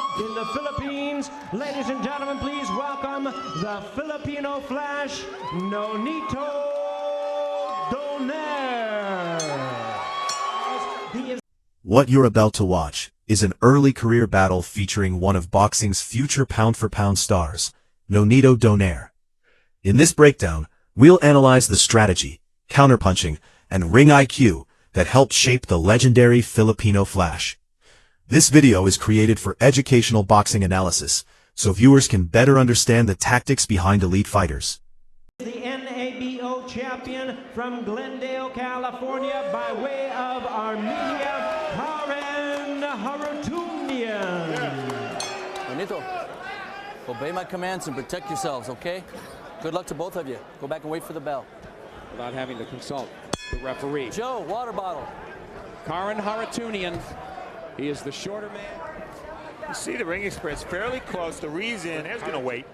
In the Philippines, ladies and gentlemen, please welcome the Filipino Flash, Nonito Donaire. What you're about to watch is an early career battle featuring one of boxing's future pound-for-pound stars, Nonito Donaire. In this breakdown, we'll analyze the strategy, counterpunching, and ring IQ that helped shape the legendary Filipino Flash. This video is created for educational boxing analysis, so viewers can better understand the tactics behind elite fighters. The NABO champion from Glendale, California, by way of Armenia, Karen Haratunian. Nonito, obey my commands and protect yourselves, okay? Good luck to both of you. Go back and wait for the bell. Without having to consult the referee. Joe, water bottle. Karen Haratunian. He is the shorter man. You see the ring experience fairly close. The reason is going to wait,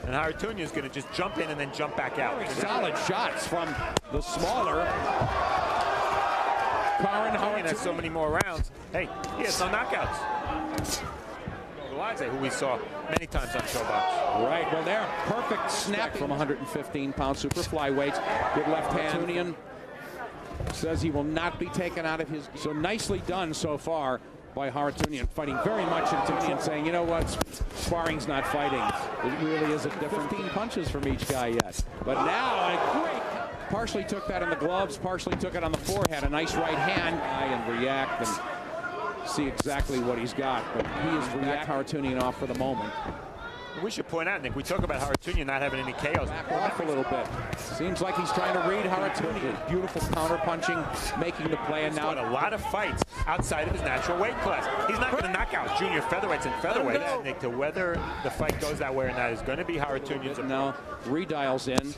and Haratunian is going to just jump in and then jump back out. Solid shots from the smaller Karen Haratunian. Has so many more rounds. Hey, he has no knockouts. Who we saw many times on Showbox. Right, well there, perfect snap from 115-pound super flyweights. Good left hand. Haratunian says he will not be taken out of his. So nicely done so far by Haratunian, fighting very much into Haratunian, saying, you know what, sparring's not fighting. It really is a different 15 punches from each guy yet. But now, a great, partially took that in the gloves, partially took it on the forehead, a nice right hand, and react and see exactly what he's got. But he is react Haratunian off for the moment. We should point out, Nick, we talk about Haratunian not having any KOs. Back off a little bit. Seems like he's trying to read Haratunian. Beautiful counter punching, making the play, and now a lot of fights outside of his natural weight class. He's not going to knock out junior featherweights and featherweights. Nick, to whether the fight goes that way or not is going to be Haratunian's. Now redials in.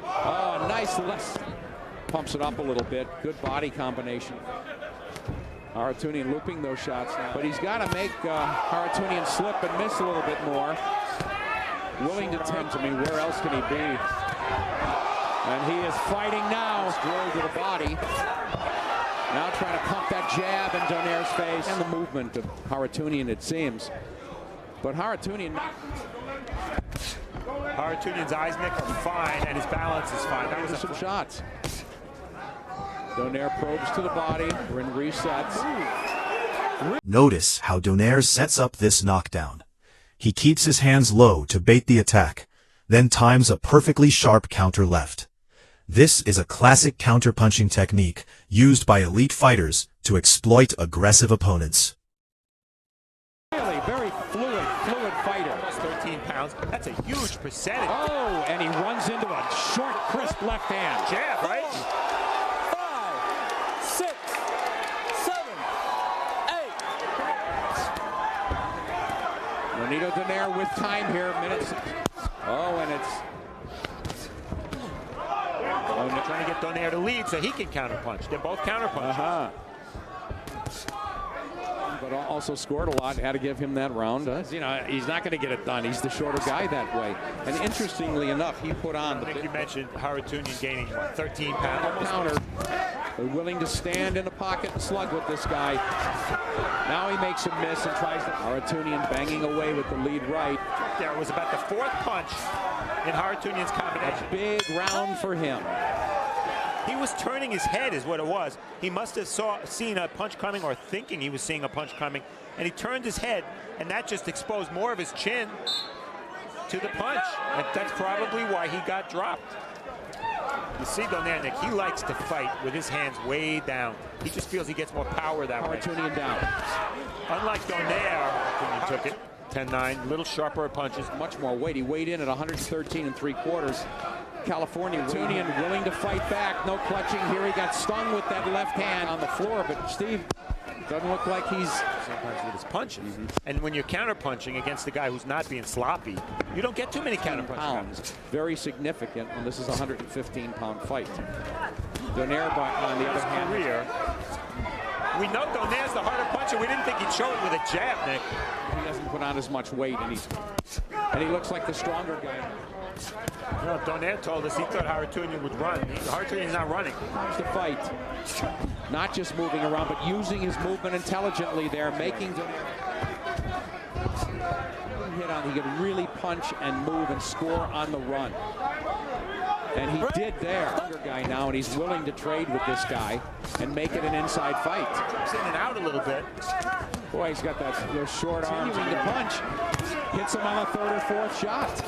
Oh, nice left. Pumps it up a little bit. Good body combination. Haratunian looping those shots now, but he's got to make Haratunian slip and miss a little bit more. Willing to tempt him. Where else can he be? And he is fighting now. Throw to the body. Now trying to pump that jab in Donaire's face. And the movement of Haratunian, it seems. But Haratunian's eyes, Nick, are fine, and his balance is fine. That was some shots. Donaire probes to the body. We're in resets. Notice how Donaire sets up this knockdown. He keeps his hands low to bait the attack, then times a perfectly sharp counter left. This is a classic counter-punching technique used by elite fighters to exploit aggressive opponents. Really very fluid fighter. Almost 13 pounds. That's a huge percentage. Oh, and he runs into a short, crisp left hand. Jab, right? 6, 7, 8. Nonito Donaire with time here, minutes. Oh, and it's trying to get Donaire to lead so he can counterpunch. They're both counterpunchers. But also scored a lot. Had to give him that round. You know, he's not going to get it done. He's the shorter guy that way. And interestingly enough, he put on I think you mentioned Haratunian gaining, what, 13 pounds? Counter. They're willing to stand in the pocket and slug with this guy. Now he makes a miss and tries to. Haratunian banging away with the lead right. There was about the fourth punch in Haratunian's combination. A big round for him. He was turning his head is what it was. He must have seen a punch coming or thinking he was seeing a punch coming, and he turned his head, and that just exposed more of his chin to the punch. And that's probably why he got dropped. You see Donaire, Nick, he likes to fight with his hands way down. He just feels he gets more power that way. Haratunian down. Unlike Donaire, he took it 10-9, little sharper punches. Much more weight. He weighed in at 113 3/4. California, Haratunian willing to fight back. No clutching here. He got stung with that left hand on the floor, but Steve, doesn't look like he's sometimes with his punches. And when you're counter-punching against the guy who's not being sloppy, you don't get too many counter-punches. Very significant, and this is a 115-pound fight. Donaire, on the other hand, we know Donaire's the harder puncher. We didn't think he'd show it with a jab, Nick. He doesn't put on as much weight, and he looks like the stronger guy. You know, Donaire told us he thought Haratunian would run. Haratunian's not running. Here's the fight. Not just moving around, but using his movement intelligently there, making Donaire hit on. He could really punch and move and score on the run. And he did there. Younger guy now, and he's willing to trade with this guy and make it an inside fight. He's in and out a little bit. Boy, he's got those short arms and the punch. Hits him on the third or fourth shot.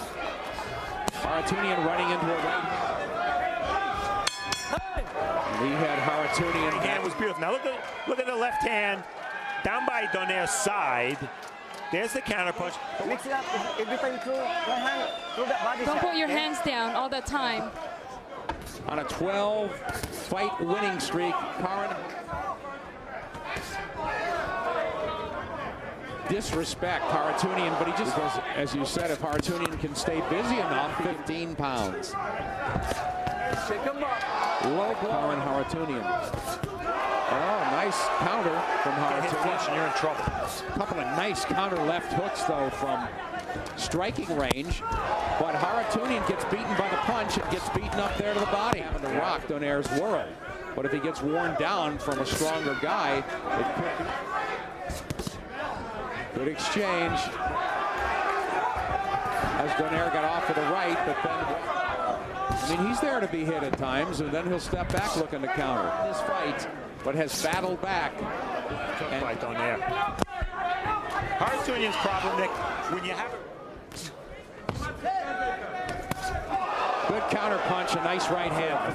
Haratunian running into a right. And he had Haratunian. The hand was beautiful. Now look at the left hand down by Donaire's side. There's the counter punch. Mix it up. Every time you throw right hand, throw that body Don't shot. put your hands down all the time. On a 12-fight winning streak, Karan. Disrespect Haratunian, but he just, because, as you said, if Haratunian can stay busy enough, 15 pounds. Low blow. Karan Haratunian. Oh, nice counter from Haratunian. And you're in trouble. A couple of nice counter left hooks, though, from striking range. But Haratunian gets beaten by the punch and gets beaten up there to the body. Having to rock Donaire's world. But if he gets worn down from a stronger guy, it could be. Good exchange. As Donaire got off to the right, but then, I mean, he's there to be hit at times, and then he'll step back looking to counter. This fight, but has battled back. Took by Donaire. Haratunian's problem, Nick, when you have a good counter punch, a nice right hand.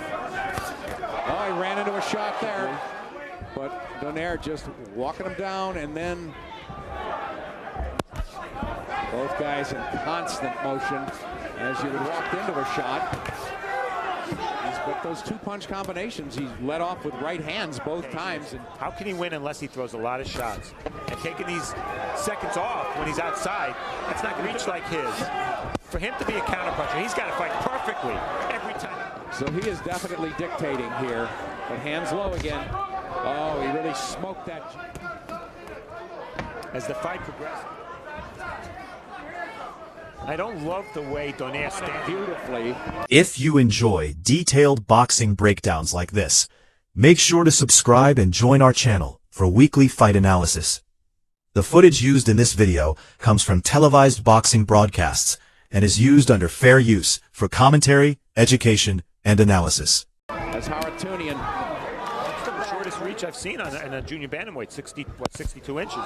Oh, he ran into a shot there. But Donaire just walking him down, and then both guys in constant motion as you would walk into a shot. But those two punch combinations, he's led off with right hands both times. And how can he win unless he throws a lot of shots? And taking these seconds off when he's outside, that's not going to reach like his. For him to be a counterpuncher, he's got to fight perfectly every time. So he is definitely dictating here. But hands low again. Oh, he really smoked that. As the fight progresses. I don't love the way Donaire stands beautifully. If you enjoy detailed boxing breakdowns like this, make sure to subscribe and join our channel for weekly fight analysis. The footage used in this video comes from televised boxing broadcasts and is used under fair use for commentary, education, and analysis. As Haratunian, that's the shortest reach I've seen on a junior bantamweight, 62 inches.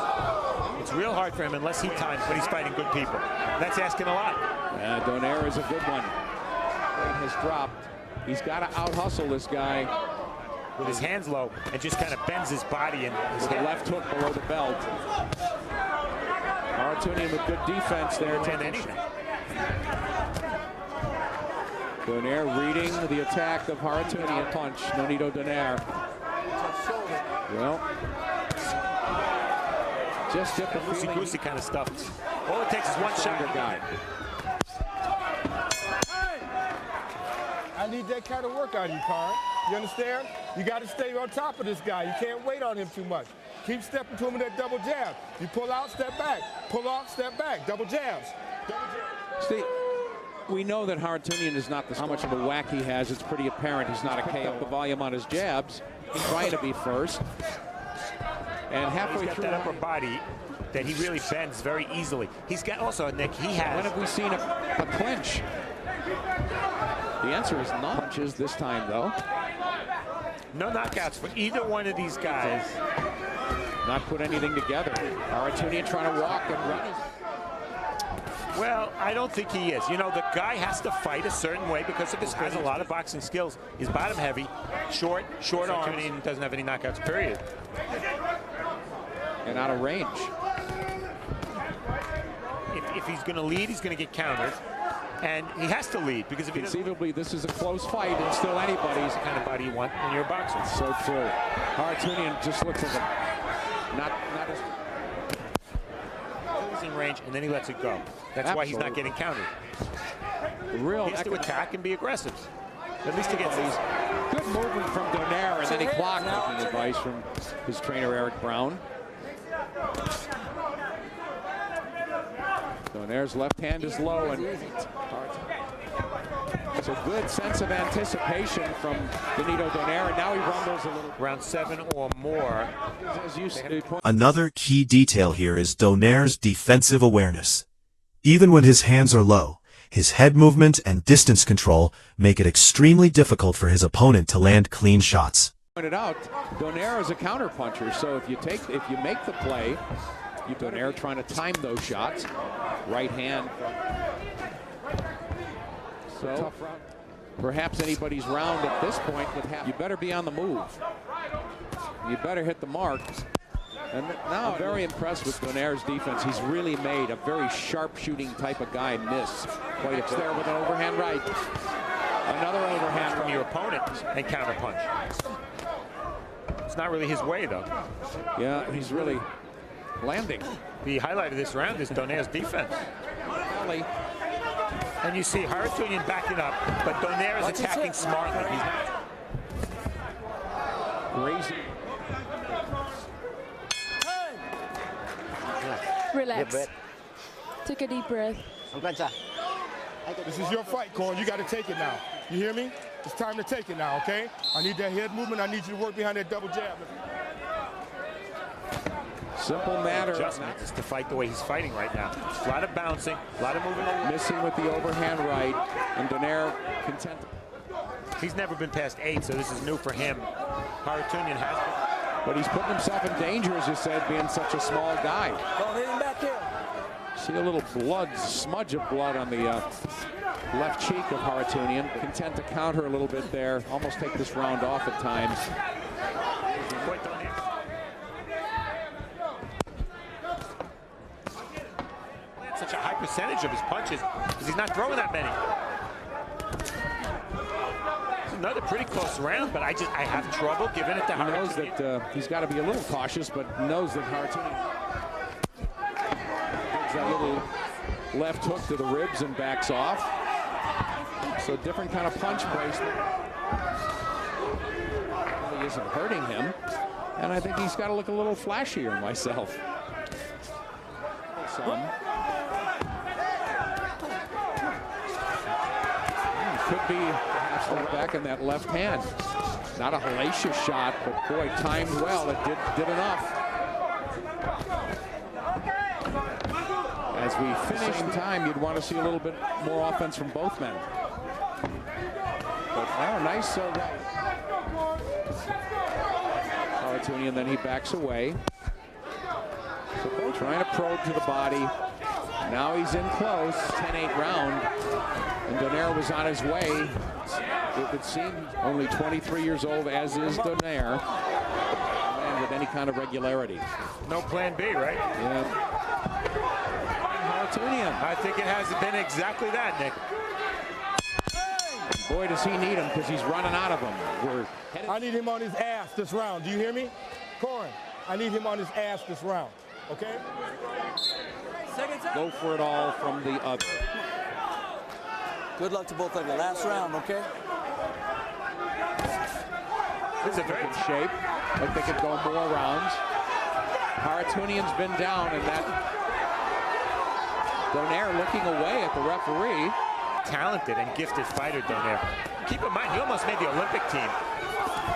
It's real hard for him unless he times, but he's fighting good people. That's asking a lot. Donaire is a good one. Weight has dropped. He's got to out-hustle this guy. With his hands low and just kind of bends his body and his left hook below the belt. Haratunian with good defense there. Anything. Donaire reading the attack of Haratunian. Punch, Nonito Donaire. Well, just get the loosey-goosey kind of stuff. All it takes is one shot. Guy. I need that kind of work out of you, Karan. You understand? You got to stay on top of this guy. You can't wait on him too much. Keep stepping to him with that double jab. You pull out, step back. Pull off, step back. Double jabs. Double jabs. See, we know that Haratunian is not how much of a whack he has. It's pretty apparent he's not a KO. The volume on his jabs. He's trying to be first. And halfway got through that upper body that he really bends very easily. He's got also, Nick, he has. When have we seen a clinch? The answer is no punches this time, though. No knockouts for either one of these guys. Not put anything together. Haratunian trying to walk and run. Well, I don't think he is. You know, the guy has to fight a certain way because of his has a lot of boxing skills. He's bottom heavy, short arms. Doesn't have any knockouts, period. And out of range. If he's going to lead, he's going to get countered. And he has to lead because if conceivably this is a close fight and still anybody's the kind of body you want when you're a boxer. So true. Haratunian just looks like not as in range, and then he lets it go. That's why he's not getting countered. Real he has to attack and be aggressive. At least against these. Good movement from Donaire, and then he blocked the advice from his trainer Eric Brown. Donaire's left hand is low, and It's a good sense of anticipation from Nonito Donaire, and now he rumbles a little. Round 7 or more. As you say, Another key detail here is Donaire's defensive awareness. Even when his hands are low, his head movement and distance control make it extremely difficult for his opponent to land clean shots. pointed out, Donaire is a counterpuncher, so if you make the play, Donaire trying to time those shots. Right hand. So perhaps anybody's round at this point would have. You better be on the move. You better hit the mark. And now I'm very impressed with Donaire's defense. He's really made a very sharp shooting type of guy miss quite a bit. There with an overhand right. Another overhand from your opponent and counterpunch. It's not really his way though. Yeah, he's really landing. The highlight of this round is Donaire's defense. And you see Haratunian backing up, but Donaire is attacking smartly. He's not crazy. Relax. Take a deep breath. This is your fight, Corn. You got to take it now. You hear me? It's time to take it now, okay? I need that head movement. I need you to work behind that double jab. Simple matter. Adjustment is to fight the way he's fighting right now. A lot of bouncing, a lot of moving. Missing with the overhand right, and Donaire content. He's never been past 8, so this is new for him. Haratunian has been. But he's putting himself in danger, as you said, being such a small guy. Don't hit him back here. See a little blood, smudge of blood on the left cheek of Haratunian. Content to counter a little bit there. Almost take this round off at times. Such a high percentage of his punches because he's not throwing that many. It's another pretty close round, but I have trouble giving it to Haratunian. He knows that he's got to be a little cautious, but knows that Haratunian gives that little left hook to the ribs and backs off. So different kind of punch placement. Really isn't hurting him, and I think he's got to look a little flashier myself. Some. Could be back in that left hand. Not a hellacious shot, but boy, timed well. It did enough. As we finish in time, you'd want to see a little bit more offense from both men. But now nice right. Haratunian, then he backs away. So trying to probe to the body. Now he's in close, 10-8 round. And Donaire was on his way. It would seem only 23 years old, as is Donaire. And with any kind of regularity. No plan B, right? Yeah. Haratunian. I think it has been exactly that, Nick. Boy, does he need him, because he's running out of them. I need him on his ass this round. Do you hear me? Corn, I need him on his ass this round. Okay? Go for it all from the other. Good luck to both of you. Last round, okay? This is a very good shape. Like they could go more rounds. Haratunian's been down, and that Donaire looking away at the referee. Talented and gifted fighter, Donaire. Keep in mind, he almost made the Olympic team.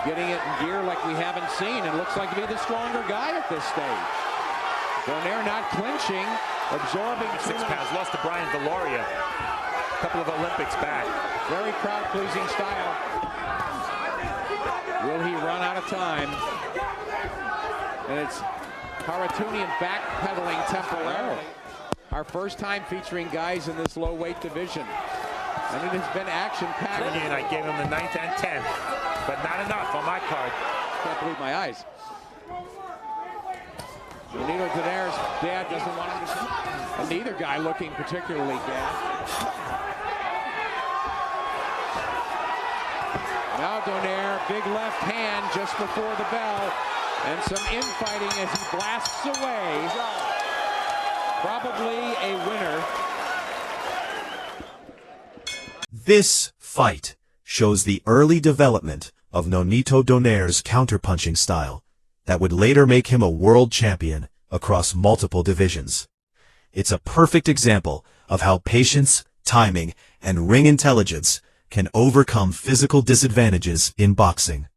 Getting it in gear like we haven't seen, and looks like to be the stronger guy at this stage. Donaire not clinching, absorbing 6 pounds, lost to Brian Deloria. A couple of Olympics back. Very crowd-pleasing style. Will he run out of time? And it's Haratunian backpedaling temporarily. Our first time featuring guys in this low-weight division. And it has been action-packed. And I gave him the 9th and 10th, but not enough on my card. Can't believe my eyes. Nonito Donaire's dad doesn't want him to see. And neither guy looking particularly gassed. Now Donaire, big left hand just before the bell. And some infighting as he blasts away. Probably a winner. This fight shows the early development of Nonito Donaire's counterpunching style that would later make him a world champion across multiple divisions. It's a perfect example of how patience, timing, and ring intelligence can overcome physical disadvantages in boxing.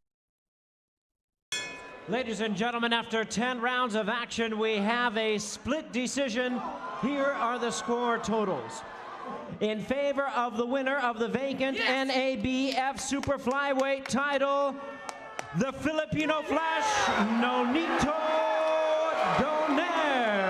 Ladies and gentlemen, after 10 rounds of action, we have a split decision. Here are the score totals. In favor of the winner of the vacant NABF Super Flyweight title, the Filipino Flash, Nonito Donaire.